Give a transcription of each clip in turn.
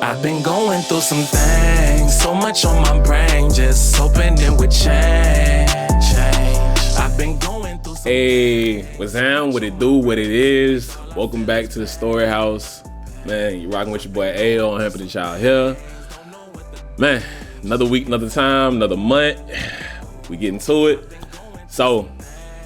I've been going through some things, so much on my brain, just hoping it would change. I've been going through some what's down? What it do? What it is? Welcome back to the StoryHouse. Man, you rocking with your boy Ayo. I'm happy that y'all here. Man, another week, another time, another month. We getting to it. So,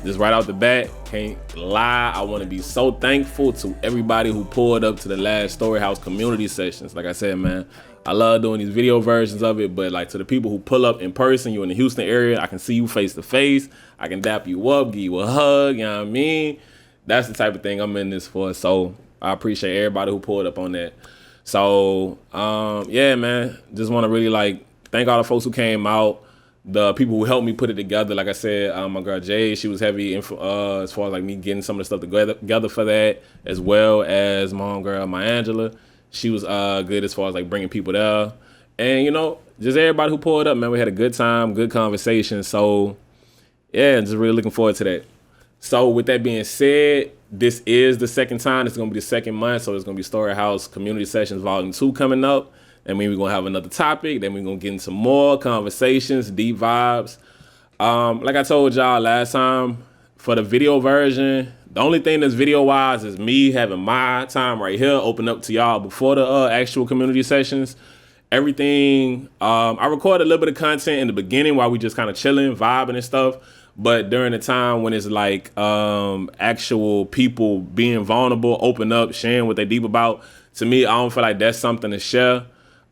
just right out the bat, can't lie, I want to be so thankful to everybody who pulled up to the last StoryHouse community sessions. Like I said, man, I love doing these video versions of it, but like to the people who pull up in person, you in the Houston area, I can see you face to face. I can dap you up, give you a hug, you know what I mean? That's the type of thing I'm in this for. So I appreciate everybody who pulled up on that. So, yeah, man, just want to really like thank all the folks who came out. The people who helped me put it together, like I said, my girl Jay, she was heavy as far as like me getting some of the stuff together for that, as well as my homegirl, my Angela. She was good as far as like bringing people there. And, you know, just everybody who pulled up, man, we had a good time, good conversation. So, yeah, just really looking forward to that. So, with that being said, this is the second time. It's going to be the second month. So, it's going to be StoryHouse Community Sessions Volume 2 coming up. And then we're going to have another topic. Then we're going to get into more conversations, deep vibes. Like I told y'all last time, for the video version, the only thing that's video-wise is me having my time right here open up to y'all before the actual community sessions. Everything, I recorded a little bit of content in the beginning while we just kind of chilling, vibing and stuff. But during the time when it's like actual people being vulnerable, open up, sharing what they deep about, to me, I don't feel like that's something to share.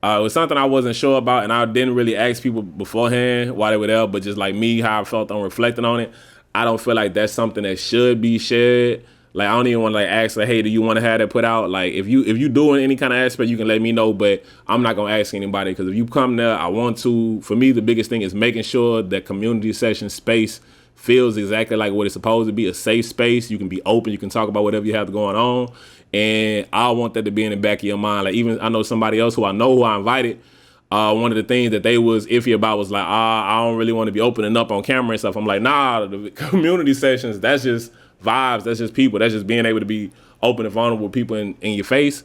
It was something I wasn't sure about, and I didn't really ask people beforehand while they were there, but just like me, how I felt on reflecting on it, I don't feel like that's something that should be shared. Like, I don't even want to like ask, like, hey, do you want to have that put out? Like, if you doing any kind of aspect, you can let me know, but I'm not going to ask anybody, because if you come there, I want to. For me, the biggest thing is making sure that community session space feels exactly like what it's supposed to be, a safe space. You can be open, you can talk about whatever you have going on. And I want that to be in the back of your mind. Like, even I know somebody else who I invited, one of the things that they was iffy about was like, I don't really want to be opening up on camera and stuff. I'm like, nah, the community sessions, that's just vibes, that's just people, that's just being able to be open and vulnerable with people in your face.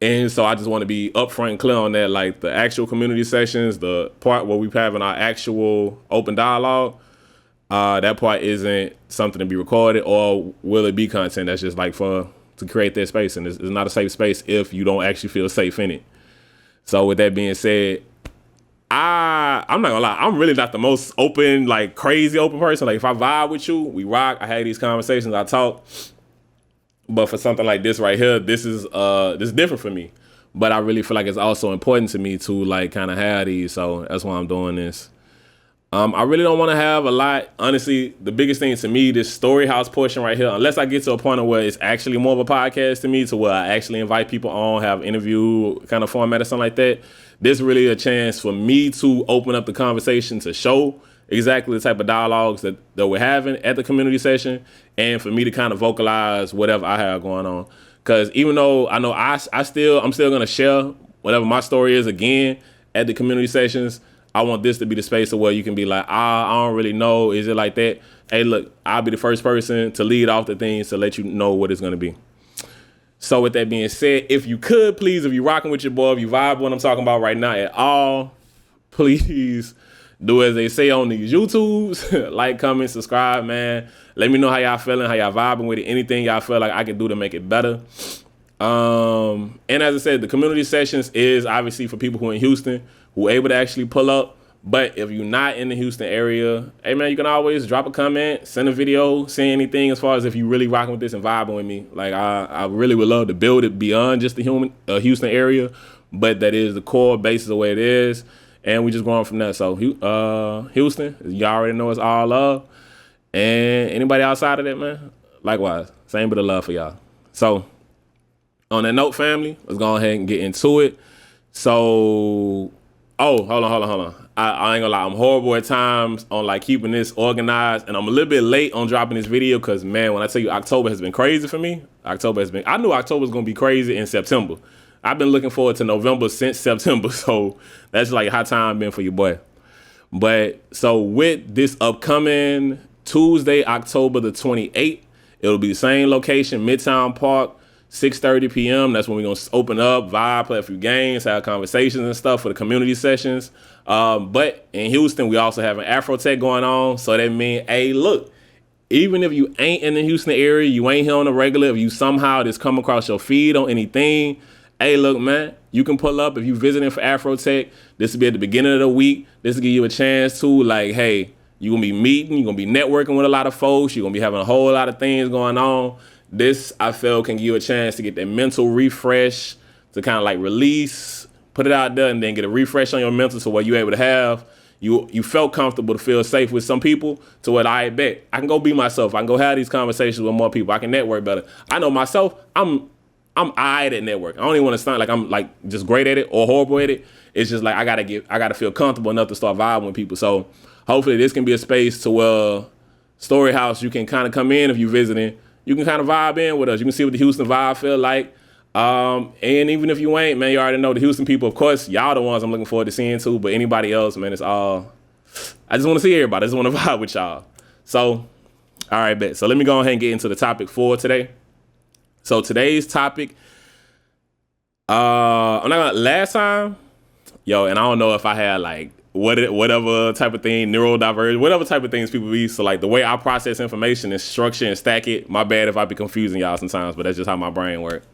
And so I just want to be upfront and clear on that. Like, the actual community sessions, the part where we're having our actual open dialogue, that part isn't something to be recorded, or will it be content that's just like to create that space, and it's not a safe space if you don't actually feel safe in it. So with that being said, I'm not gonna lie, I'm really not the most open, like crazy open person. Like, if I vibe with you, we rock, I have these conversations, I talk. But for something like this right here, this is different for me. But I really feel like it's also important to me to like kind of have these, so that's why I'm doing this. I really don't want to have a lot. Honestly, the biggest thing to me, this StoryHouse portion right here, unless I get to a point where it's actually more of a podcast to me, to where I actually invite people on, have interview kind of format or something like that, this is really a chance for me to open up the conversation to show exactly the type of dialogues that we're having at the community session, and for me to kind of vocalize whatever I have going on. Because even though I know I'm still going to share whatever my story is again at the community sessions, I want this to be the space of where you can be like, I don't really know. Is it like that? Hey, look, I'll be the first person to lead off the things to let you know what it's going to be. So with that being said, if you could, please, if you're rocking with your boy, if you vibe what I'm talking about right now at all, please do as they say on these YouTubes. Like, comment, subscribe, man. Let me know how y'all feeling, how y'all vibing with it. Anything y'all feel like I can do to make it better. And as I said, the community sessions is obviously for people who are in Houston, who are able to actually pull up. But if you're not in the Houston area, hey man, you can always drop a comment, send a video, say anything as far as if you really rocking with this and vibing with me. Like, I really would love to build it beyond just the Houston area, but that is the core basis of where it is. And we just going from there. So Houston, you already know it's all love. And anybody outside of that, man, likewise, same bit of love for y'all. So on that note, family, let's go ahead and get into it. So, hold on. I ain't gonna lie, I'm horrible at times on like keeping this organized, and I'm a little bit late on dropping this video because, man, when I tell you October has been crazy for me, I knew October was gonna be crazy in September. I've been looking forward to November since September, so that's like how time been for your boy. But so with this upcoming Tuesday, October the 28th, it'll be the same location, Midtown Park, 6:30 p.m. That's when we're going to open up, vibe, play a few games, have conversations and stuff for the community sessions. But in Houston, we also have an Afrotech going on. So that means, hey, look, even if you ain't in the Houston area, you ain't here on the regular, if you somehow just come across your feed on anything, hey, look, man, you can pull up. If you visiting for Afrotech, this will be at the beginning of the week. This will give you a chance to, like, hey, you're going to be meeting, you're going to be networking with a lot of folks, you're going to be having a whole lot of things going on. This, I feel, can give you a chance to get that mental refresh, to kind of like release, put it out there, and then get a refresh on your mental so where you're able to have, you felt comfortable to feel safe with some people to what I bet. I can go be myself. I can go have these conversations with more people. I can network better. I know myself, I'm eyed at network. I don't even want to sound like I'm like just great at it or horrible at it. It's just like I gotta feel comfortable enough to start vibing with people. So hopefully this can be a space to where StoryHouse, you can kind of come in if you're visiting. You can kind of vibe in with us. You can see what the Houston vibe feel like. And even if you ain't, man, you already know the Houston people, of course, y'all the ones I'm looking forward to seeing too. But anybody else, man, it's all, I just want to see everybody. I just want to vibe with y'all. So, all right, bet. So let me go ahead and get into the topic for today. So today's topic, last time, and I don't know if I had like whatever type of thing, neurodivergent, whatever type of things people be. So like the way I process information and structure and stack it, my bad if I be confusing y'all sometimes, but that's just how my brain works.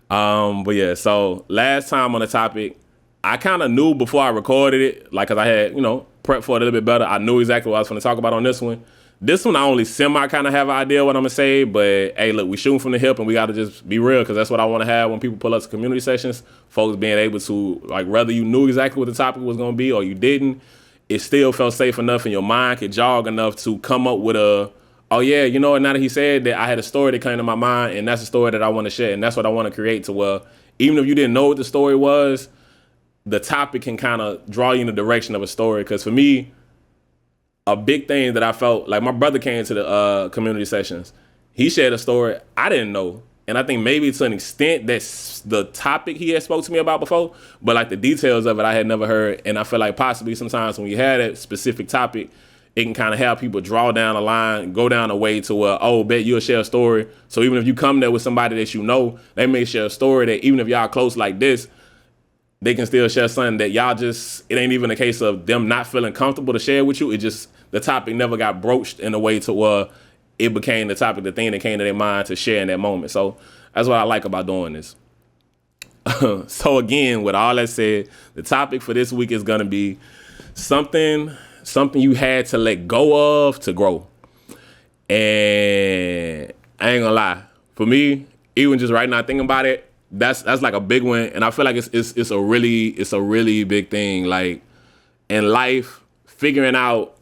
But yeah, so last time on the topic, I kind of knew before I recorded it, like, cause I had, prepped for it a little bit better. I knew exactly what I was going to talk about on this one. This one, I only semi kind of have an idea what I'm going to say, but hey, look, we shooting from the hip and we got to just be real, because that's what I want to have when people pull up to community sessions. Folks being able to, like, whether you knew exactly what the topic was going to be or you didn't, it still felt safe enough and your mind could jog enough to come up with oh yeah, now that he said that, I had a story that came to my mind, and that's a story that I want to share, and that's what I want to create to where even if you didn't know what the story was, the topic can kind of draw you in the direction of a story. Because for me, a big thing that I felt, like my brother came to the community sessions. He shared a story I didn't know. And I think maybe to an extent that's the topic he had spoke to me about before, but like the details of it I had never heard. And I feel like possibly sometimes when you had that specific topic, it can kind of help people draw down a line, go down a way to where, bet you'll share a story. So even if you come there with somebody that they may share a story that even if y'all close like this, they can still share something that y'all just, it ain't even a case of them not feeling comfortable to share with you. It just, the topic never got broached in a way to where it became the topic, the thing that came to their mind to share in that moment. So that's what I like about doing this. So again, with all that said, the topic for this week is going to be something you had to let go of to grow. And I ain't gonna lie, for me, even just right now thinking about it, that's like a big one. And I feel like it's a really big thing. Like in life, figuring out,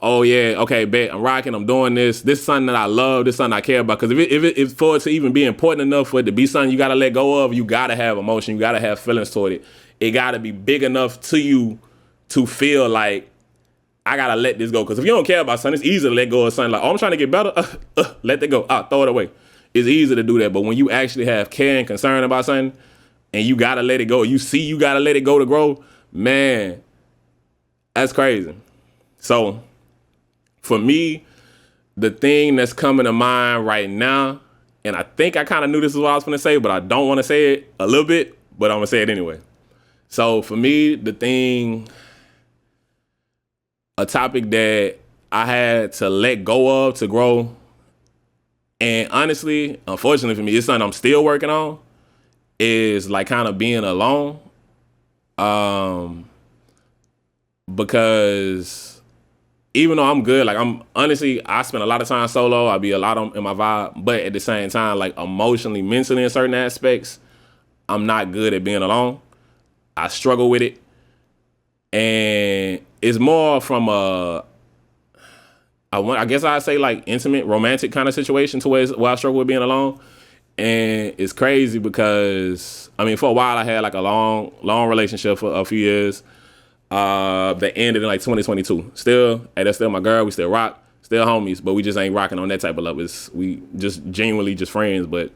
oh yeah, okay, bet I'm rocking, I'm doing this. This is something that I love, this is something I care about. Because if for it to even be important enough for it to be something you gotta let go of, you gotta have emotion, you gotta have feelings toward it. It gotta be big enough to you to feel like I gotta let this go. Because if you don't care about something, it's easy to let go of something. Like, oh, I'm trying to get better. Let that go. Throw it away. It's easy to do that. But when you actually have care and concern about something and you gotta let it go, you gotta let it go to grow, man, that's crazy. So for me, the thing that's coming to mind right now, and I think I kind of knew this is what I was going to say, but I don't want to say it a little bit, but I'm going to say it anyway. So for me, a topic that I had to let go of to grow, and honestly, unfortunately for me, it's something I'm still working on, is like kind of being alone. Because even though I'm good, like I spend a lot of time solo, I be a lot in my vibe, but at the same time, like emotionally, mentally in certain aspects, I'm not good at being alone. I struggle with it. And it's more from I guess I'd say like intimate, romantic kind of situation to where I struggle with being alone. And it's crazy because, for a while I had like a long relationship for a few years. That ended in like 2022. That's still my girl. We still rock, still homies, but we just ain't rocking on that type of level. We just genuinely just friends, but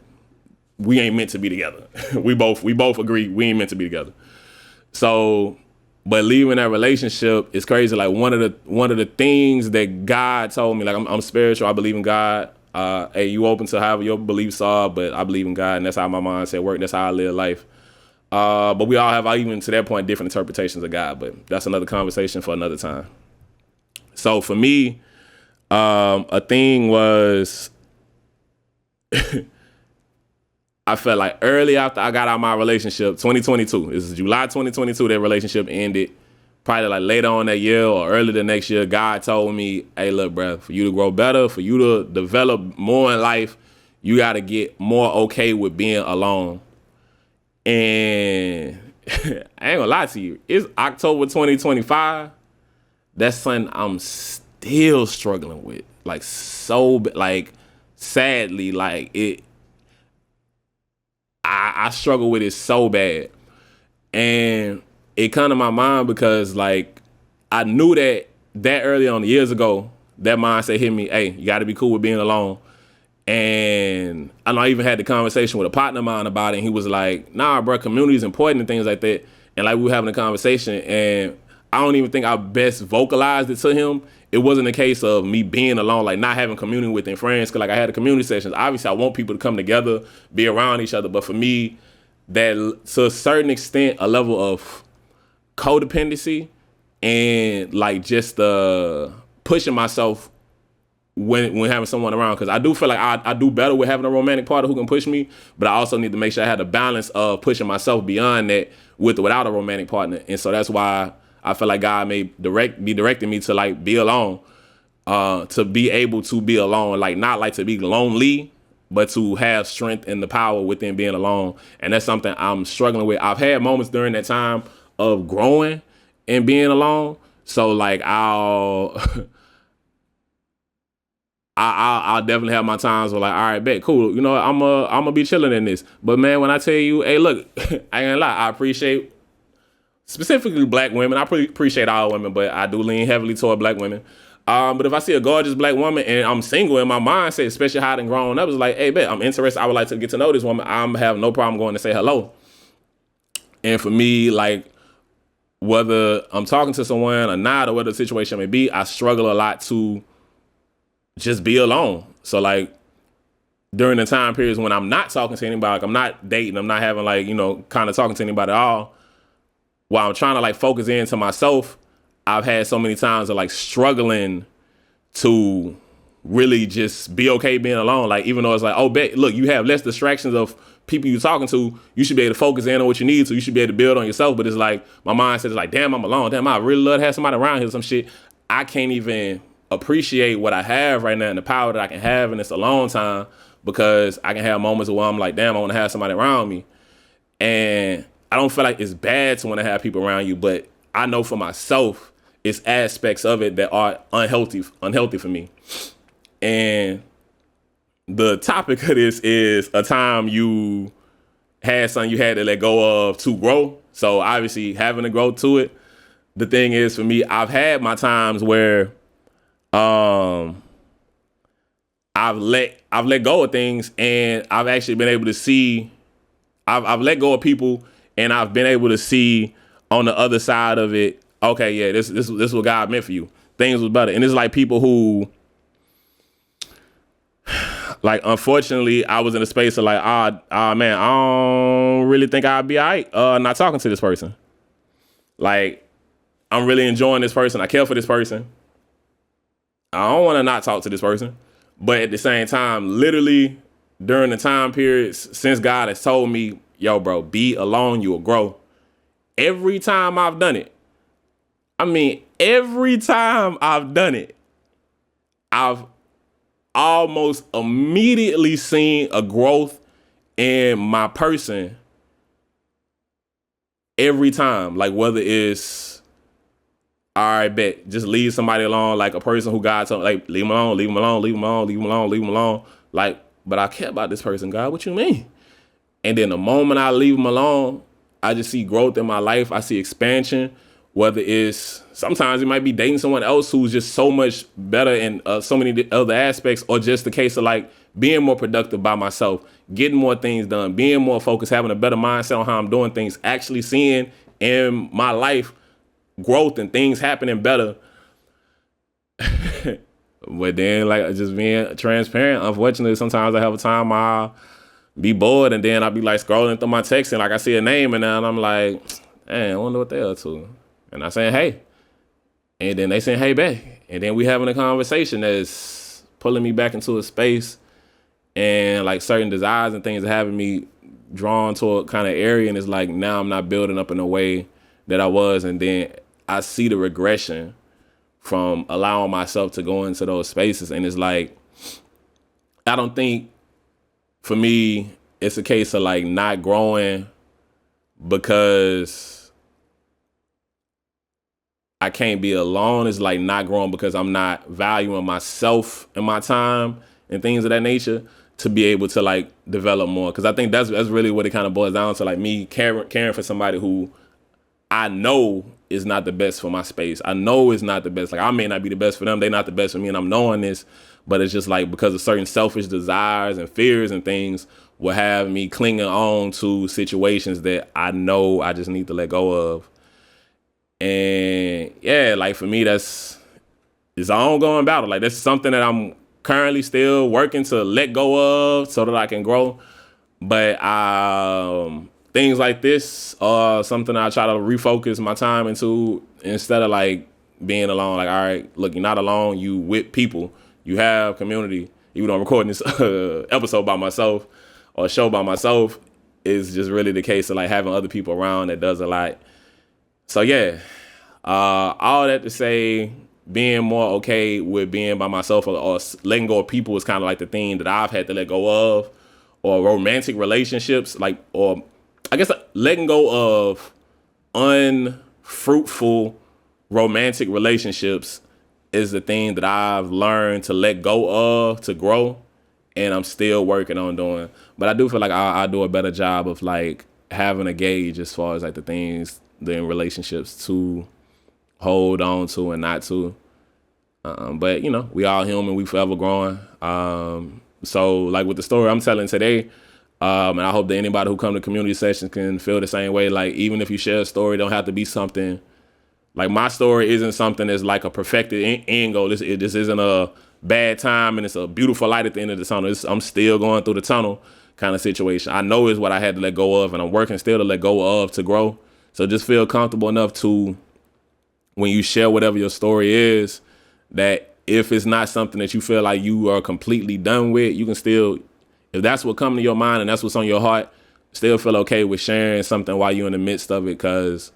we ain't meant to be together. we both agree we ain't meant to be together. So, but leaving that relationship is crazy. Like one of the things that God told me, like I'm spiritual. I believe in God. Hey, you open to however your beliefs are, but I believe in God, and that's how my mindset works. That's how I live life. But we all have, even to that point, different interpretations of God. But that's another conversation for another time. So for me, a thing was, I felt like early after I got out of my relationship, 2022. This is July 2022. That relationship ended. Probably like later on that year or early the next year, God told me, hey, look, bro, for you to grow better, for you to develop more in life, you got to get more okay with being alone. And I ain't gonna lie to you, it's October 2025. That's something I'm still struggling with. Like, sadly, like it, I struggle with it so bad. And it come to my mind because, like, I knew that early on years ago, that mindset hit me, hey, you got to be cool with being alone. And I know I even had the conversation with a partner of mine about it, and he was like, nah, bro, community is important and things like that. And like, we were having a conversation, and I don't even think I best vocalized it to him. It wasn't a case of me being alone, like not having community with friends, because like I had the community sessions. Obviously, I want people to come together, be around each other. But for me, that to a certain extent, a level of codependency and like just pushing myself when having someone around, because I do feel like I do better with having a romantic partner who can push me, but I also need to make sure I have the balance of pushing myself beyond that with or without a romantic partner. And so that's why I feel like God may be directing me to like be alone, to be able to be alone, like not like to be lonely, but to have strength and the power within being alone. And that's something I'm struggling with. I've had moments during that time of growing and being alone. So like I'll definitely have my times where like, all right, bet, cool. You know, I'm gonna be chilling in this. But man, when I tell you, hey, look, I ain't gonna lie, I appreciate specifically black women. I appreciate all women, but I do lean heavily toward black women. But if I see a gorgeous black woman and I'm single, in my mindset, especially how I done grown up, it's like, hey, bet, I'm interested. I would like to get to know this woman. I'm have no problem going to say hello. And for me, like, whether I'm talking to someone or not, or whatever the situation may be, I struggle a lot to just be alone. So like during the time periods when I'm not talking to anybody, like I'm not dating, I'm not having like, you know, kind of talking to anybody at all, while I'm trying to like focus into myself, I've had so many times of like struggling to really just be okay being alone. Like, even though it's like, oh, bet, look, you have less distractions of people you're talking to, you should be able to focus in on what you need to. You should be able to build on yourself. But it's like, my mindset is like, damn, I'm alone. Damn, I really love to have somebody around here, some shit. I can't even appreciate what I have right now and the power that I can have in this alone time, because I can have moments where I'm like, damn, I want to have somebody around me. And I don't feel like it's bad to want to have people around you, but I know for myself, it's aspects of it that are unhealthy for me. And the topic of this is a time you had something you had to let go of to grow. So obviously having to grow to it. The thing is, for me, I've had my times where I've let go of things, and I've actually been able to see, I've let go of people, and I've been able to see on the other side of it, okay, yeah, this is what God meant for you. Things was better. And it's like people who, like, unfortunately, I was in a space of like, man, I don't really think I'd be all right not talking to this person. Like, I'm really enjoying this person. I care for this person. I don't want to not talk to this person. But at the same time, literally during the time periods since God has told me, yo, bro, be alone, you will grow. Every time I've done it, I've almost immediately seen a growth in my person every time. Like, whether it's, all right, bet, just leave somebody alone, like a person who God told, like, leave them alone, leave them alone, leave them alone, leave them alone, leave them alone. Like, but I care about this person, God, what you mean? And then the moment I leave them alone, I just see growth in my life. I see expansion, whether it's, sometimes it might be dating someone else who's just so much better in so many other aspects, or just the case of like being more productive by myself, getting more things done, being more focused, having a better mindset on how I'm doing things, actually seeing in my life growth and things happening better. But then, like, just being transparent, unfortunately, sometimes I have a time I'll be bored and then I'll be like scrolling through my text and like I see a name and then I'm like, man, I wonder what they're up to. And I saying, hey. And then they saying, hey, back. And then we having a conversation that's pulling me back into a space and like certain desires and things are having me drawn to a kind of area. And it's like, now I'm not building up in a way that I was. And then I see the regression from allowing myself to go into those spaces. And it's like, I don't think for me, it's a case of like not growing because I can't be alone. It's like not growing because I'm not valuing myself and my time and things of that nature to be able to like develop more. Cause I think that's really what it kind of boils down to, like me caring for somebody who I know is not the best for my space. I know it's not the best. Like I may not be the best for them. They're not the best for me. And I'm knowing this, but it's just like because of certain selfish desires and fears and things will have me clinging on to situations that I know I just need to let go of. And yeah, like for me, it's an ongoing battle. Like that's something that I'm currently still working to let go of so that I can grow. But things like this are something I try to refocus my time into instead of like being alone. Like, all right, look, you're not alone. You with people. You have community. Even though I'm recording this episode by myself or a show by myself, is just really the case of like having other people around that does a lot. So yeah, all that to say, being more okay with being by myself or letting go of people is kind of like the thing that I've had to let go of, or romantic relationships, like, or I guess letting go of unfruitful romantic relationships is the thing that I've learned to let go of to grow, and I'm still working on doing. But I do feel like I do a better job of like having a gauge as far as like the things in relationships to hold on to and not to. But you know, we all human, we forever growing. So like with the story I'm telling today, and I hope that anybody who come to community sessions can feel the same way. Like even if you share a story, it don't have to be something like my story isn't something that's like a perfected end goal. This isn't a bad time and it's a beautiful light at the end of the tunnel. I'm still going through the tunnel kind of situation. I know is what I had to let go of, and I'm working still to let go of to grow. So just feel comfortable enough to, when you share whatever your story is, that if it's not something that you feel like you are completely done with, you can still, if that's what comes to your mind and that's what's on your heart, still feel okay with sharing something while you're in the midst of it, because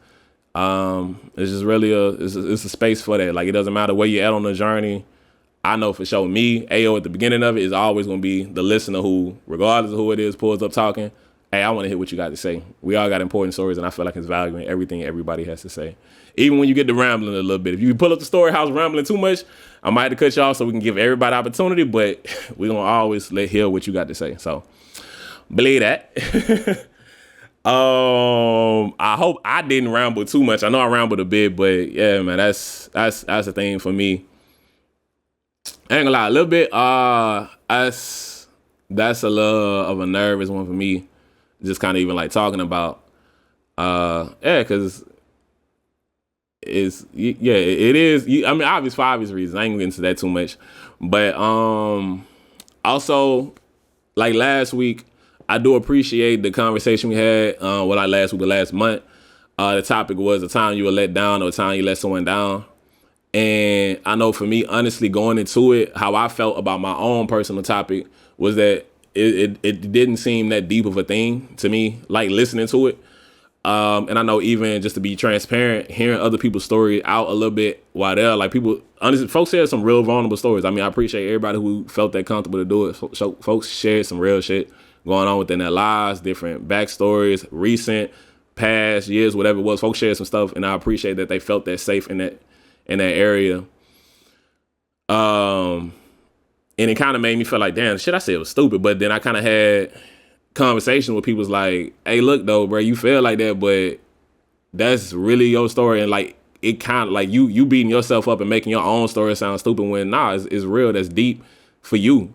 it's just really it's a space for that. Like it doesn't matter where you're at on the journey. I know for sure me, Ayo, at the beginning of it is always going to be the listener who, regardless of who it is, pulls up talking. Hey, I want to hear what you got to say. We all got important stories, and I feel like it's value in everything everybody has to say. Even when you get to rambling a little bit. If you pull up the StoryHouse rambling too much, I might have to cut you off so we can give everybody opportunity, but we're going to always hear what you got to say. So, believe that. I hope I didn't ramble too much. I know I rambled a bit, but yeah, man, that's the thing for me. I ain't gonna lie, a little bit, that's a little of a nervous one for me. Just kind of even like talking about, because it is. I mean, for obvious reasons. I ain't gonna get into that too much, but also like last week, I do appreciate the conversation we had. Last week, the last month, the topic was the time you were let down or the time you let someone down. And I know for me, honestly, going into it, how I felt about my own personal topic was that it didn't seem that deep of a thing to me, like listening to it. And I know even just to be transparent, hearing other people's story out a little bit while they're like people, honestly, folks shared some real vulnerable stories. I mean, I appreciate everybody who felt that comfortable to do it. So folks shared some real shit going on within their lives, different backstories, recent, past years, whatever it was. Folks shared some stuff, and I appreciate that they felt that safe in that area. And it kind of made me feel like, damn, the shit I said was stupid. But then I kind of had conversations with people like, hey, look though, bro, you feel like that, but that's really your story. And like, it kind of like you beating yourself up and making your own story sound stupid when it's real. That's deep for you.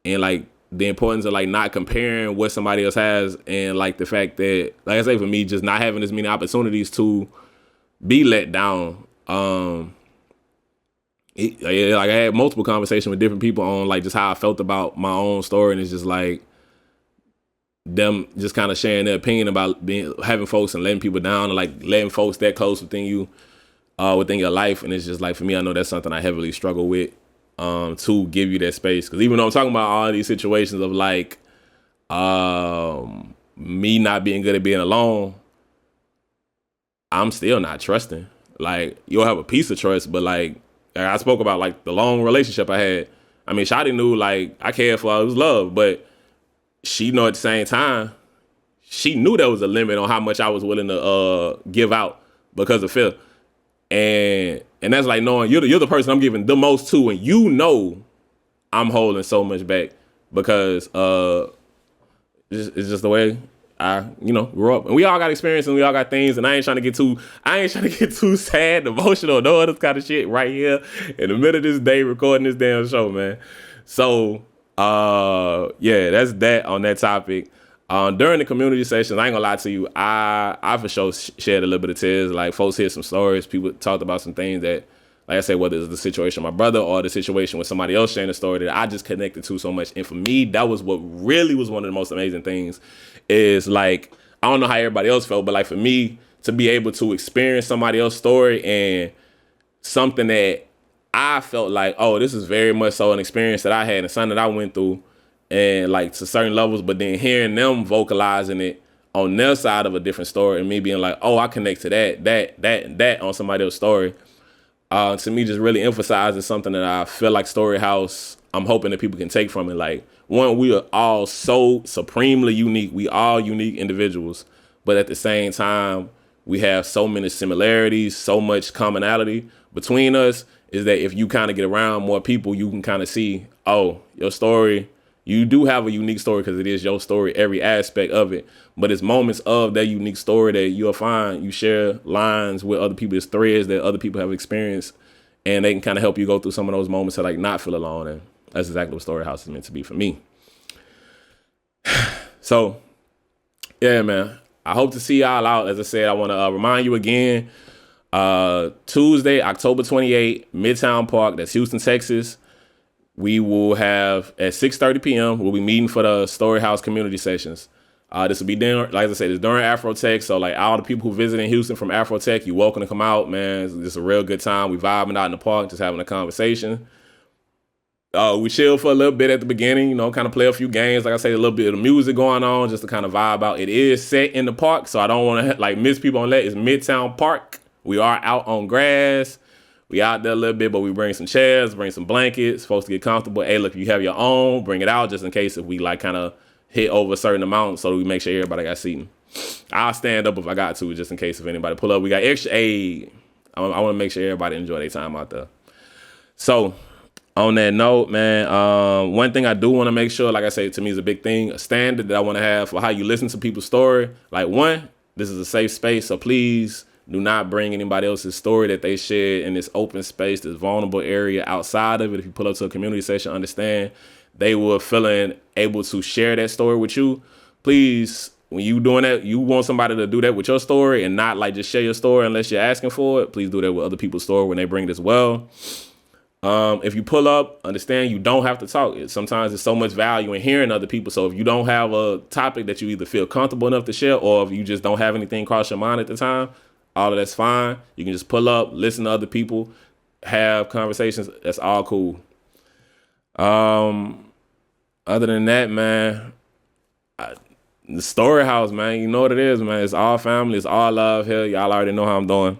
And like the importance of like not comparing what somebody else has, and like the fact that, like I say, for me, just not having as many opportunities to be let down. Like I had multiple conversations with different people on like just how I felt about my own story, and it's just like them just kind of sharing their opinion about having folks and letting people down, and like letting folks that close within you, within your life. And it's just like, for me, I know that's something I heavily struggle with, to give you that space. Because even though I'm talking about all these situations of like me not being good at being alone, I'm still not trusting. Like, you'll have a piece of trust, but like I spoke about, like the long relationship I had. I mean, Shawty knew like I cared for her, it was love, but she knew at the same time, she knew there was a limit on how much I was willing to give out because of fear. And that's like knowing you're the person I'm giving the most to, and you know I'm holding so much back because it's just the way I grew up. And we all got experience and we all got things, and I ain't trying to get too sad, emotional, no other kind of shit right here in the middle of this day recording this damn show, man. So yeah, that's that on that topic. During the community sessions, I ain't gonna lie to you, I for sure shared a little bit of tears. Like, folks hear some stories, people talked about some things that, like I said, whether it's the situation with my brother or the situation with somebody else sharing a story that I just connected to so much. And for me, that was what really was one of the most amazing things, is like, I don't know how everybody else felt, but like for me to be able to experience somebody else's story and something that I felt like, oh, this is very much so an experience that I had and something that I went through, and like to certain levels, but then hearing them vocalizing it on their side of a different story, and me being like, oh, I connect to that on somebody else's story, to me just really emphasizes something that I feel like StoryHouse, I'm hoping that people can take from it. Like, one, we are all so supremely unique. We all unique individuals, but at the same time, we have so many similarities, so much commonality between us, is that if you kind of get around more people, you can kind of see, oh, your story, you do have a unique story because it is your story, every aspect of it. But it's moments of that unique story that you'll find you share lines with other people, it's threads that other people have experienced, and they can kind of help you go through some of those moments to like not feel alone. And that's exactly what StoryHouse is meant to be for me. So, yeah, man, I hope to see y'all out. As I said, I want to remind you again, Tuesday, October 28th, Midtown Park, that's Houston, Texas. We will have at 6:30 p.m. We'll be meeting for the StoryHouse community sessions. This will be during, like I said, it's during Afrotech. So like all the people who visit in Houston from Afrotech, you're welcome to come out, man. It's just a real good time. We vibing out in the park, just having a conversation. We chill for a little bit at the beginning, kind of play a few games. Like I say, a little bit of music going on just to kind of vibe out. It is set in the park, so I don't want to like miss people on that. It's Midtown Park. We are out on grass. We out there a little bit, but we bring some chairs, bring some blankets, folks to get comfortable. Hey, look, if you have your own, bring it out just in case if we like kind of hit over a certain amount, so we make sure everybody got seating. I'll stand up if I got to, just in case if anybody pull up. We got extra aid. I want to make sure everybody enjoy their time out there. So on that note, man, one thing I do want to make sure, like I say, to me is a big thing, a standard that I want to have for how you listen to people's story. Like, one, this is a safe space, so please do not bring anybody else's story that they shared in this open space, this vulnerable area outside of it. If you pull up to a community session, understand they were feeling able to share that story with you. Please, when you doing that, you want somebody to do that with your story and not like just share your story unless you're asking for it. Please do that with other people's story when they bring it as well. If you pull up, understand you don't have to talk. Sometimes there's so much value in hearing other people. So if you don't have a topic that you either feel comfortable enough to share, or if you just don't have anything cross your mind at the time, all of that's fine. You can just pull up, listen to other people, have conversations. That's all cool. Other than that, man, the StoryHouse, man, you know what it is, man. It's all family. It's all love here. Y'all already know how I'm doing.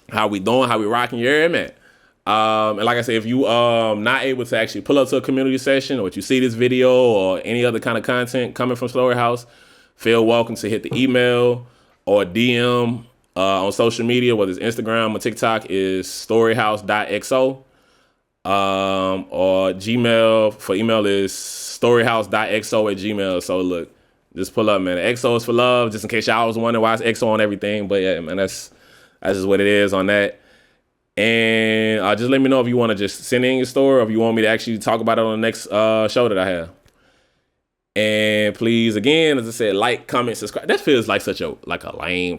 How we doing? How we rocking your area, man. And like I said, if you not able to actually pull up to a community session, or if you see this video or any other kind of content coming from StoryHouse, feel welcome to hit the email or DM on social media, whether it's Instagram or TikTok, is storyhouse.xo. Or Gmail for email is storyhouse.xo@gmail. So look, just pull up, man. The XO is for love, just in case y'all was wondering why it's XO on everything. But yeah, man, that's just what it is on that. And just let me know if you want to just send in your story, or if you want me to actually talk about it on the next show that I have. And please, again, as I said, like, comment, subscribe. That feels like such a lame.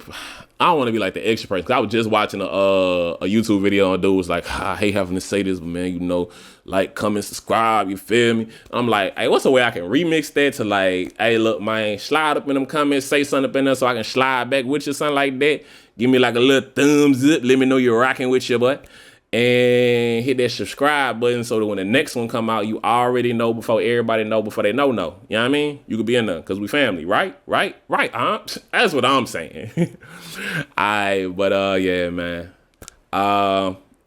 I don't want to be like the extra person. Cause I was just watching a YouTube video and dude was like, I hate having to say this, but man, you know, like, comment, subscribe. You feel me? I'm like, hey, what's the way I can remix that to like, hey, look, man, slide up in them comments, say something up in there so I can slide back with you, something like that. Give me like a little thumbs up. Let me know you're rocking with your butt. And hit that subscribe button so that when the next one come out, you already know before everybody know before they know. You know what I mean? You could be in there because we family, right? That's what I'm saying. Yeah, man.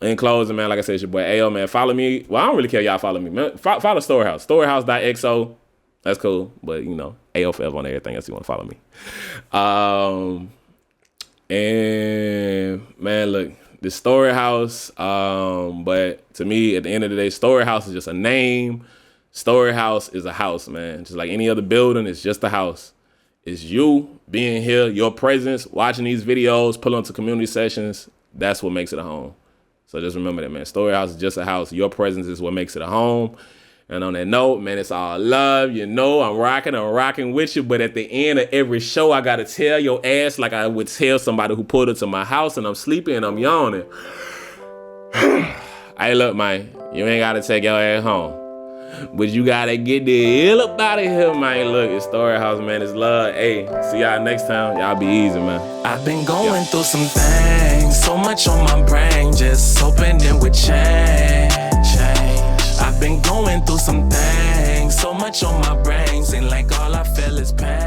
In closing, man, like I said, it's your boy AO, man. Follow me. Well, I don't really care y'all follow me, man. Follow StoryHouse. StoryHouse.xo. That's cool. But, you know, AO forever on everything else you want to follow me. And, man, look. The StoryHouse, but to me, at the end of the day, StoryHouse is just a name. StoryHouse is a house, man. Just like any other building, it's just a house. It's you being here, your presence, watching these videos, pulling into community sessions. That's what makes it a home. So just remember that, man. StoryHouse is just a house. Your presence is what makes it a home. And on that note, man, it's all love. You know, I'm rocking with you. But at the end of every show, I got to tell your ass like I would tell somebody who pulled into my house and I'm sleeping and I'm yawning. Hey, look, man, you ain't got to take your ass home. But you got to get the hell up out of here, man. Look, it's StoryHouse, man. It's love. Hey, see y'all next time. Y'all be easy, man. I've been going through some things, so much on my brain, just hoping it would change. I've been going through some things, so much on my brain, seem like all I feel is pain.